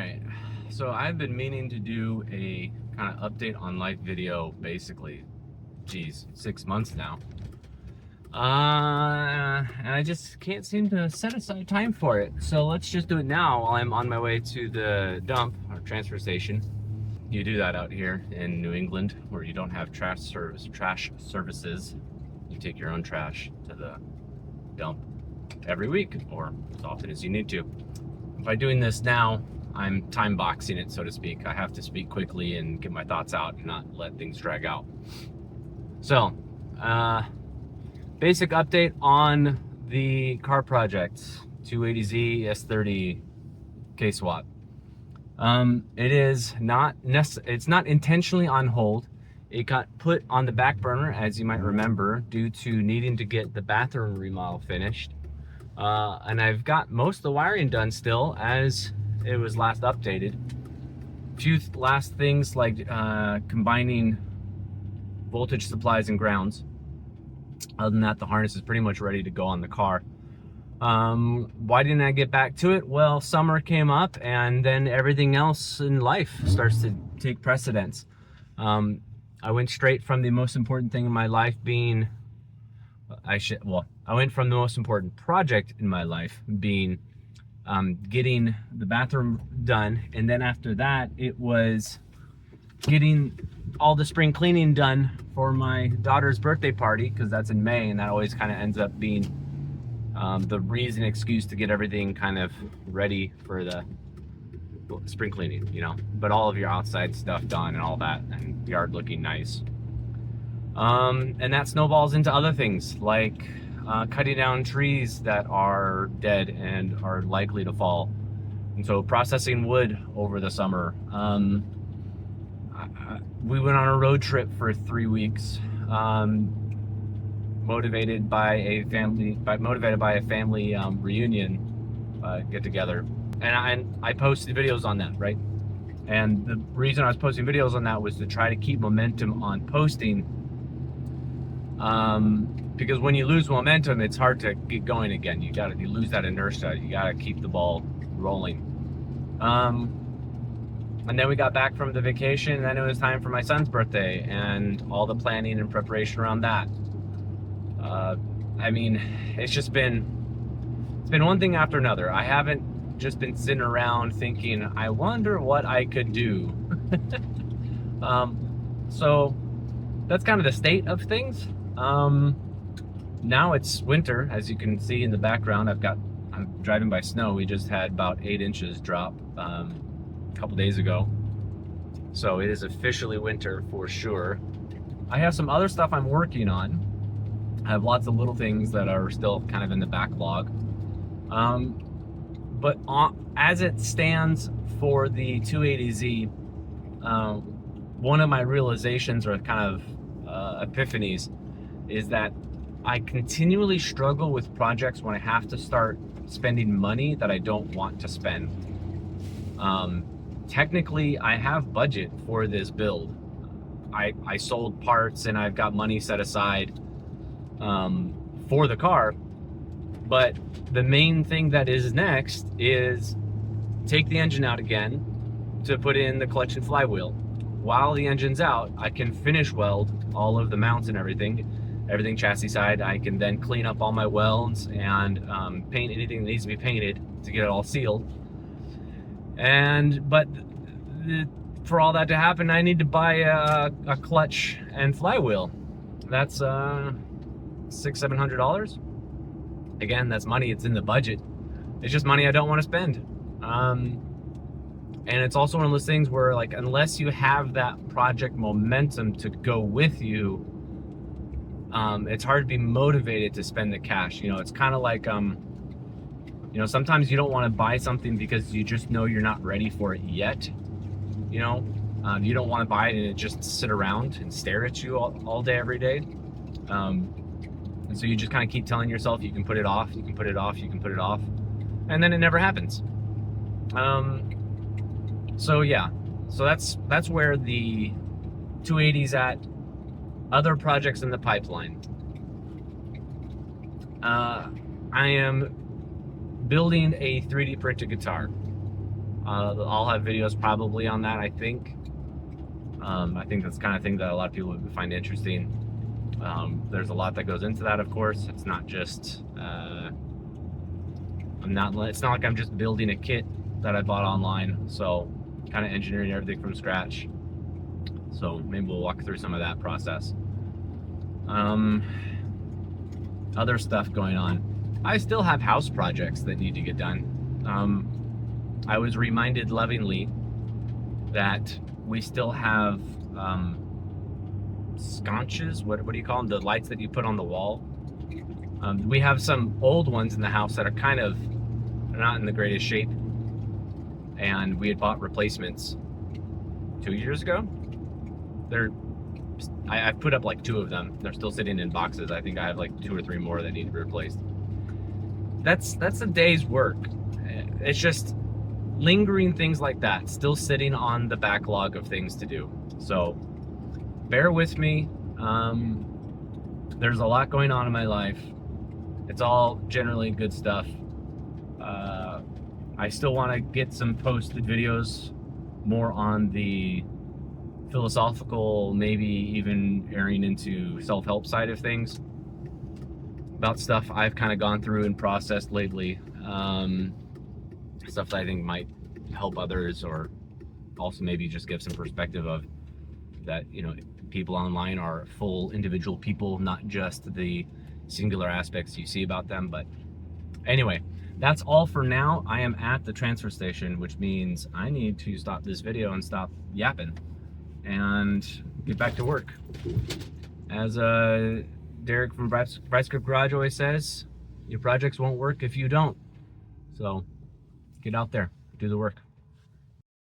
right, so I've been meaning to do a kind of update on life video, basically, geez, 6 months now. And I just can't seem to set aside time for it. So let's just do it now while I'm on my way to the dump or transfer station. You do that out here in New England, where you don't have trash services. You take your own trash to the dump every week, or as often as you need to. By doing this now, I'm time boxing it, so to speak. I have to speak quickly and get my thoughts out and not let things drag out. So, basic update on the car project, 280Z S30 K-Swap. It's not intentionally on hold. It got put on the back burner, as you might remember, due to needing to get the bathroom remodel finished. And I've got most of the wiring done still, as it was last updated. Few last things like combining voltage supplies and grounds. Other than that, the harness is pretty much ready to go on the car. Why didn't I get back to it? Well, summer came up, and then everything else in life starts to take precedence. I went straight from the most important thing in my life being, I went from the most important project in my life being getting the bathroom done, and then after that it was getting all the spring cleaning done for my daughter's birthday party, because that's in May, and that always kind of ends up being the excuse to get everything kind of ready for the spring cleaning, you know, but all of your outside stuff done and all that, and yard looking nice. And that snowballs into other things like cutting down trees that are dead and are likely to fall. And so processing wood over the summer. We went on a road trip for 3 weeks, motivated by a family reunion get together. And I posted videos on that, right? And the reason I was posting videos on that was to try to keep momentum on posting. Because when you lose momentum, it's hard to get going again. You lose that inertia. You gotta keep the ball rolling. And then we got back from the vacation, and then it was time for my son's birthday and all the planning and preparation around that. I mean, it's been one thing after another. I haven't just been sitting around thinking, I wonder what I could do. So that's kind of the state of things. Now it's winter, as you can see in the background. I'm driving by snow. We just had about 8 inches drop a couple days ago. So it is officially winter for sure. I have some other stuff I'm working on. I have lots of little things that are still kind of in the backlog. But as it stands for the 280Z, one of my realizations, or kind of epiphanies, is that I continually struggle with projects when I have to start spending money that I don't want to spend. Technically, I have budget for this build. I sold parts and I've got money set aside for the car, but the main thing that is next is take the engine out again to put in the clutch and flywheel. While the engine's out, I can finish weld all of the mounts and everything chassis side. I can then clean up all my welds and paint anything that needs to be painted to get it all sealed. But for all that to happen, I need to buy a clutch and flywheel. That's $600-700. Again, that's money. It's in the budget. It's just money I don't want to spend. And it's also one of those things where, like, unless you have that project momentum to go with you, it's hard to be motivated to spend the cash. You know, it's kind of like, you know, sometimes you don't want to buy something because you just know you're not ready for it yet. You know, you don't want to buy it and it just sit around and stare at you all day, every day. And so you just kind of keep telling yourself you can put it off, you can put it off, you can put it off, and then it never happens. So yeah, so that's where the 280's at. Other projects in the pipeline. I am building a 3D printed guitar. I'll have videos probably on that, I think. I think that's the kind of thing that a lot of people would find interesting. There's a lot that goes into that, of course. It's not just, it's not like I'm just building a kit that I bought online. So kind of engineering everything from scratch. So maybe we'll walk through some of that process. Other stuff going on. I still have house projects that need to get done. I was reminded lovingly that we still have sconces. What do you call them? The lights that you put on the wall. We have some old ones in the house that are kind of not in the greatest shape, and we had bought replacements 2 years ago. I've put up like 2 of them. They're still sitting in boxes. I think I have like 2 or 3 more that need to be replaced. That's a day's work. It's just lingering things like that, still sitting on the backlog of things to do. So bear with me. There's a lot going on in my life. It's all generally good stuff. I still want to get some posted videos more on the philosophical, maybe even airing into self-help side of things, about stuff I've kind of gone through and processed lately. Stuff that I think might help others, or also maybe just give some perspective of that, you know, people online are full individual people, not just the singular aspects you see about them. But anyway, that's all for now. I am at the transfer station, which means I need to stop this video and stop yapping and get back to work. As Derek from Bryce Grip Garage always says, your projects won't work if you don't. So get out there, do the work.